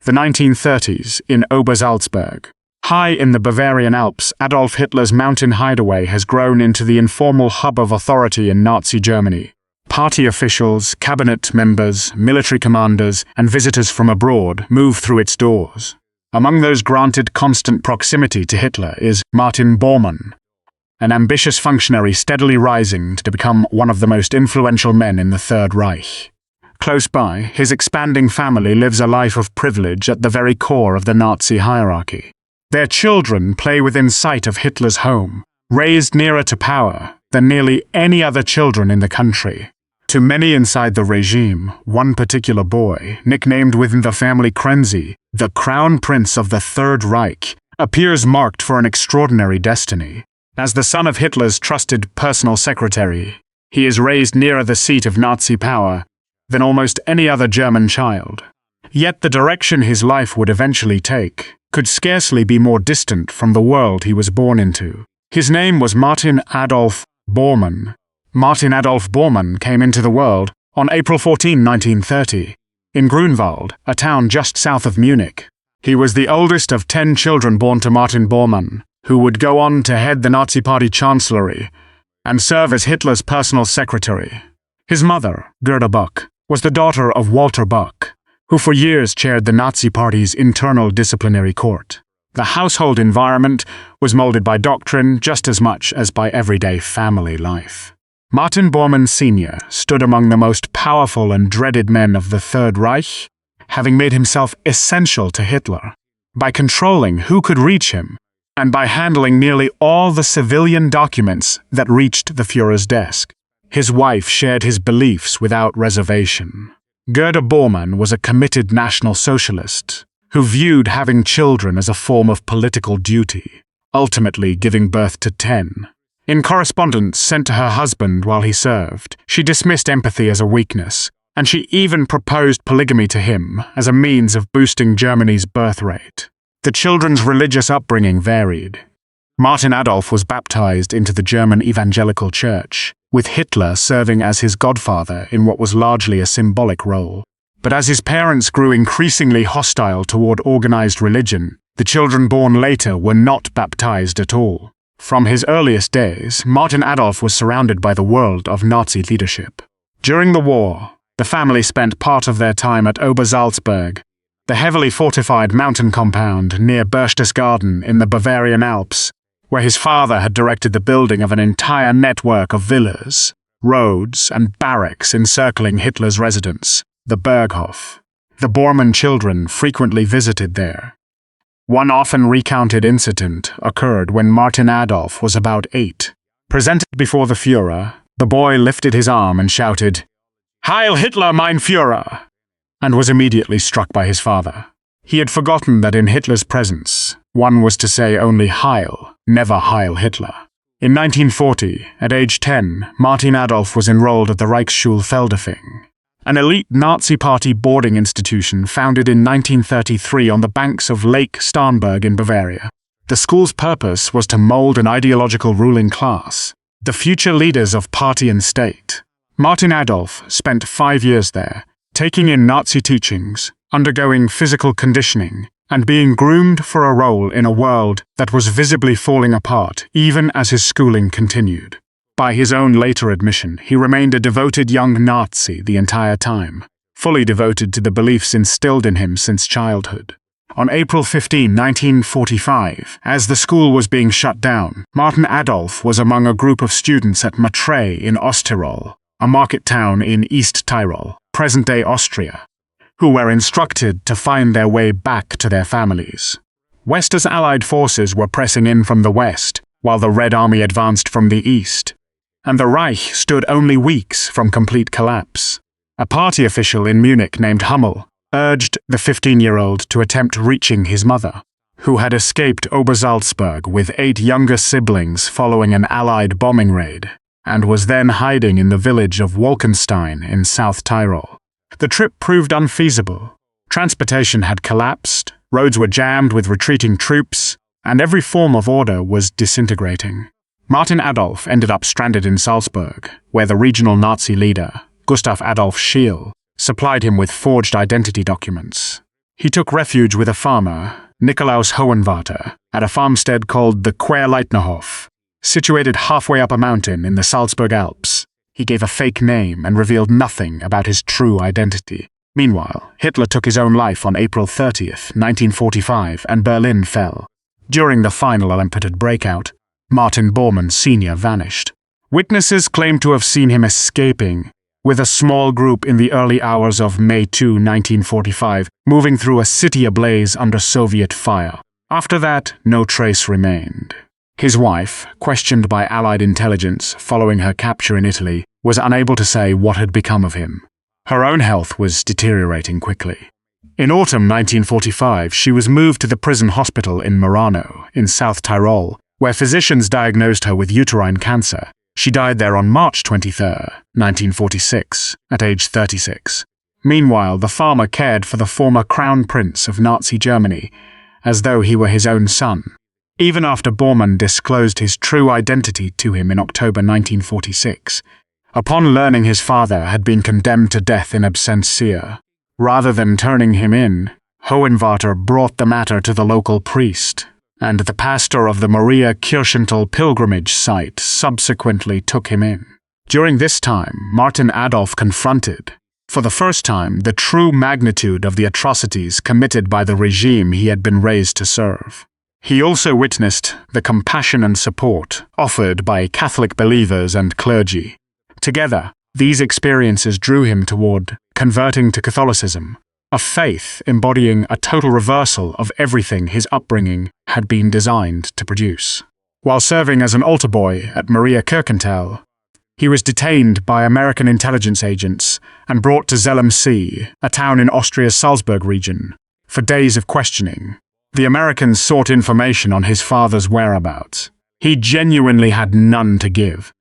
The 1930s in Obersalzberg. High in the Bavarian Alps, Adolf Hitler's mountain hideaway has grown into the informal hub of authority in Nazi Germany. Party officials, cabinet members, military commanders, and visitors from abroad move through its doors. Among those granted constant proximity to Hitler is Martin Bormann, an ambitious functionary steadily rising to become one of the most influential men in the Third Reich. Close by, his expanding family lives a life of privilege at the very core of the Nazi hierarchy. Their children play within sight of Hitler's home, raised nearer to power than nearly any other children in the country. To many inside the regime, one particular boy, nicknamed within the family Krenzi, the Crown Prince of the Third Reich, appears marked for an extraordinary destiny. As the son of Hitler's trusted personal secretary, he is raised nearer the seat of Nazi power than almost any other German child. Yet the direction his life would eventually take could scarcely be more distant from the world he was born into. His name was Martin Adolf Bormann. Martin Adolf Bormann came into the world on April 14, 1930, in Grunwald, a town just south of Munich. He was the oldest of 10 children born to Martin Bormann, who would go on to head the Nazi Party chancellery and serve as Hitler's personal secretary. His mother, Gerda Buck, was the daughter of Walter Buck, who for years chaired the Nazi Party's internal disciplinary court. The household environment was molded by doctrine just as much as by everyday family life. Martin Bormann Sr. stood among the most powerful and dreaded men of the Third Reich, having made himself essential to Hitler by controlling who could reach him and by handling nearly all the civilian documents that reached the Führer's desk. His wife shared his beliefs without reservation. Gerda Bormann was a committed National Socialist who viewed having children as a form of political duty, ultimately giving birth to 10. In correspondence sent to her husband while he served, she dismissed empathy as a weakness, and she even proposed polygamy to him as a means of boosting Germany's birth rate. The children's religious upbringing varied. Martin Adolf was baptized into the German Evangelical Church, with Hitler serving as his godfather in what was largely a symbolic role. But as his parents grew increasingly hostile toward organized religion, the children born later were not baptized at all. From his earliest days, Martin Adolf was surrounded by the world of Nazi leadership. During the war, the family spent part of their time at Obersalzberg, the heavily fortified mountain compound near Berchtesgaden in the Bavarian Alps, where his father had directed the building of an entire network of villas, roads, and barracks encircling Hitler's residence, the Berghof. The Bormann children frequently visited there. One often recounted incident occurred when Martin Adolf was about 8. Presented before the Führer, the boy lifted his arm and shouted, "Heil Hitler, mein Führer!" and was immediately struck by his father. He had forgotten that in Hitler's presence, one was to say only Heil, never Heil Hitler. In 1940, at age 10, Martin Adolf was enrolled at the Reichsschulfeldefing, an elite Nazi Party boarding institution founded in 1933 on the banks of Lake Starnberg in Bavaria. The school's purpose was to mold an ideological ruling class, the future leaders of party and state. Martin Adolf spent 5 years there, taking in Nazi teachings, undergoing physical conditioning, and being groomed for a role in a world that was visibly falling apart even as his schooling continued. By his own later admission, he remained a devoted young Nazi the entire time, fully devoted to the beliefs instilled in him since childhood. On April 15, 1945, as the school was being shut down, Martin Adolf was among a group of students at Matrei in Osttirol, a market town in East Tyrol, present-day Austria, who were instructed to find their way back to their families. West's Allied forces were pressing in from the west, while the Red Army advanced from the east, and the Reich stood only weeks from complete collapse. A party official in Munich named Hummel urged the 15-year-old to attempt reaching his mother, who had escaped Obersalzberg with 8 younger siblings following an Allied bombing raid, and was then hiding in the village of Wolkenstein in South Tyrol. The trip proved unfeasible. Transportation had collapsed, roads were jammed with retreating troops, and every form of order was disintegrating. Martin Adolf ended up stranded in Salzburg, where the regional Nazi leader, Gustav Adolf Schiele, supplied him with forged identity documents. He took refuge with a farmer, Nikolaus Hohenwarter, at a farmstead called the Querleitnerhof, situated halfway up a mountain in the Salzburg Alps. He gave a fake name and revealed nothing about his true identity. Meanwhile, Hitler took his own life on April 30th, 1945, and Berlin fell. During the final Olympiad breakout, Martin Bormann Sr. vanished. Witnesses claim to have seen him escaping, with a small group in the early hours of May 2, 1945, moving through a city ablaze under Soviet fire. After that, no trace remained. His wife, questioned by Allied intelligence following her capture in Italy, was unable to say what had become of him. Her own health was deteriorating quickly. In autumn 1945, she was moved to the prison hospital in Murano, in South Tyrol, where physicians diagnosed her with uterine cancer. She died there on March 23, 1946, at age 36. Meanwhile, the farmer cared for the former crown prince of Nazi Germany, as though he were his own son. Even after Bormann disclosed his true identity to him in October 1946, upon learning his father had been condemned to death in absentia, rather than turning him in, Hohenwarter brought the matter to the local priest, and the pastor of the Maria Kirchental pilgrimage site subsequently took him in. During this time, Martin Adolf confronted, for the first time, the true magnitude of the atrocities committed by the regime he had been raised to serve. He also witnessed the compassion and support offered by Catholic believers and clergy. Together, these experiences drew him toward converting to Catholicism, a faith embodying a total reversal of everything his upbringing had been designed to produce. While serving as an altar boy at Maria Kirchental, he was detained by American intelligence agents and brought to Zell am See, a town in Austria's Salzburg region, for days of questioning. The Americans sought information on his father's whereabouts. He genuinely had none to give.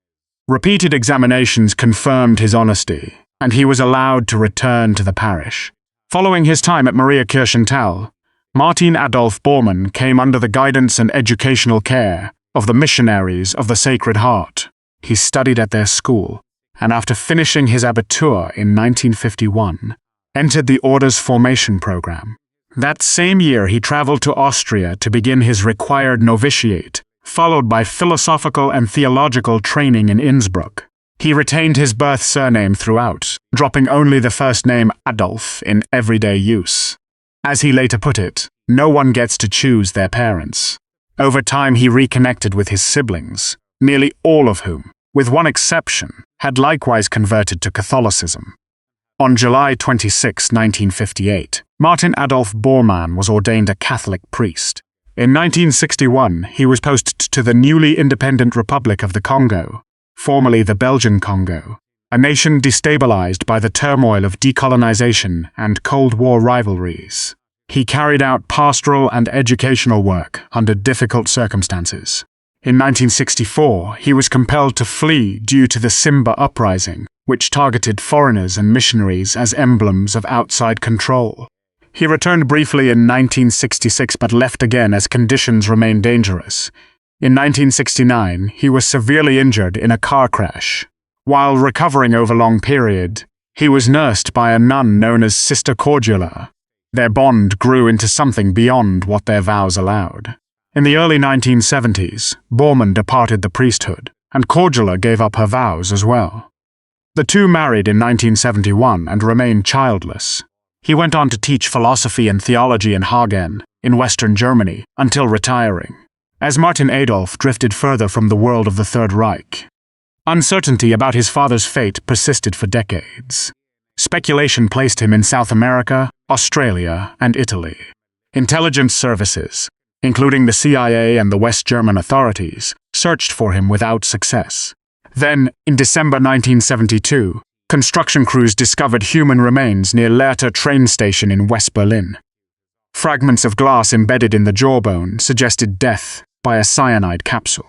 Repeated examinations confirmed his honesty, and he was allowed to return to the parish. Following his time at Maria Kirchental, Martin Adolf Bormann came under the guidance and educational care of the missionaries of the Sacred Heart. He studied at their school, and after finishing his Abitur in 1951, entered the Order's formation program. That same year he traveled to Austria to begin his required novitiate, followed by philosophical and theological training in Innsbruck. He retained his birth surname throughout, dropping only the first name Adolf in everyday use. As he later put it, no one gets to choose their parents. Over time he reconnected with his siblings, nearly all of whom, with one exception, had likewise converted to Catholicism. On July 26, 1958, Martin Adolf Bormann was ordained a Catholic priest. In 1961, he was posted to the newly independent Republic of the Congo, formerly the Belgian Congo, a nation destabilized by the turmoil of decolonization and Cold War rivalries. He carried out pastoral and educational work under difficult circumstances. In 1964, he was compelled to flee due to the Simba uprising, which targeted foreigners and missionaries as emblems of outside control. He returned briefly in 1966 but left again as conditions remained dangerous. In 1969, he was severely injured in a car crash. While recovering over a long period, he was nursed by a nun known as Sister Cordula. Their bond grew into something beyond what their vows allowed. In the early 1970s, Bormann departed the priesthood, and Cordula gave up her vows as well. The two married in 1971 and remained childless. He went on to teach philosophy and theology in Hagen, in Western Germany, until retiring. As Martin Adolf drifted further from the world of the Third Reich, uncertainty about his father's fate persisted for decades. Speculation placed him in South America, Australia, and Italy. Intelligence services, including the CIA and the West German authorities, searched for him without success. Then, in December 1972, construction crews discovered human remains near Lehrter train station in West Berlin. Fragments of glass embedded in the jawbone suggested death by a cyanide capsule.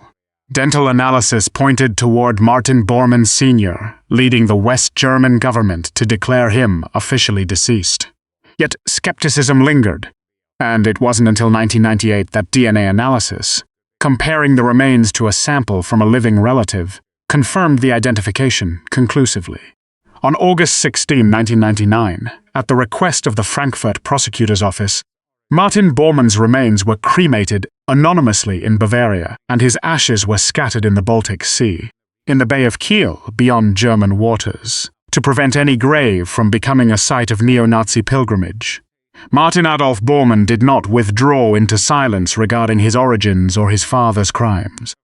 Dental analysis pointed toward Martin Bormann Sr., leading the West German government to declare him officially deceased. Yet skepticism lingered, and it wasn't until 1998 that DNA analysis, comparing the remains to a sample from a living relative, confirmed the identification conclusively. On August 16, 1999, at the request of the Frankfurt prosecutor's office, Martin Bormann's remains were cremated anonymously in Bavaria, and his ashes were scattered in the Baltic Sea, in the Bay of Kiel, beyond German waters, to prevent any grave from becoming a site of neo-Nazi pilgrimage. Martin Adolf Bormann did not withdraw into silence regarding his origins or his father's crimes.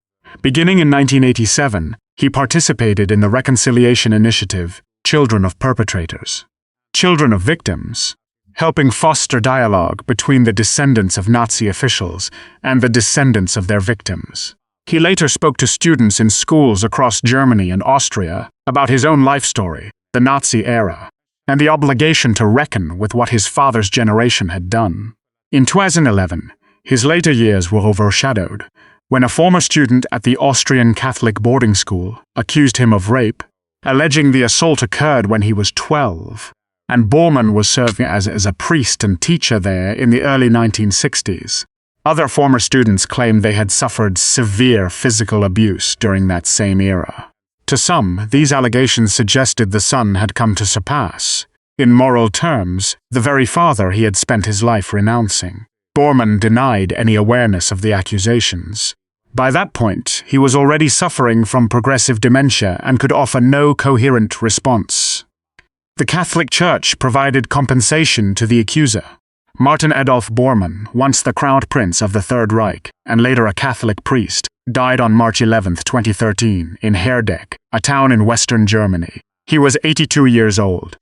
Beginning in 1987, he participated in the reconciliation initiative, Children of Perpetrators, Children of Victims, helping foster dialogue between the descendants of Nazi officials and the descendants of their victims. He later spoke to students in schools across Germany and Austria about his own life story, the Nazi era, and the obligation to reckon with what his father's generation had done. In 2011, his later years were overshadowed when a former student at the Austrian Catholic boarding school accused him of rape, alleging the assault occurred when he was 12, and Bormann was serving as a priest and teacher there in the early 1960s. Other former students claimed they had suffered severe physical abuse during that same era. To some, these allegations suggested the son had come to surpass, in moral terms, the very father he had spent his life renouncing. Bormann denied any awareness of the accusations. By that point, he was already suffering from progressive dementia and could offer no coherent response. The Catholic Church provided compensation to the accuser. Martin Adolf Bormann, once the Crown Prince of the Third Reich and later a Catholic priest, died on March 11, 2013, in Herdeck, a town in western Germany. He was 82 years old.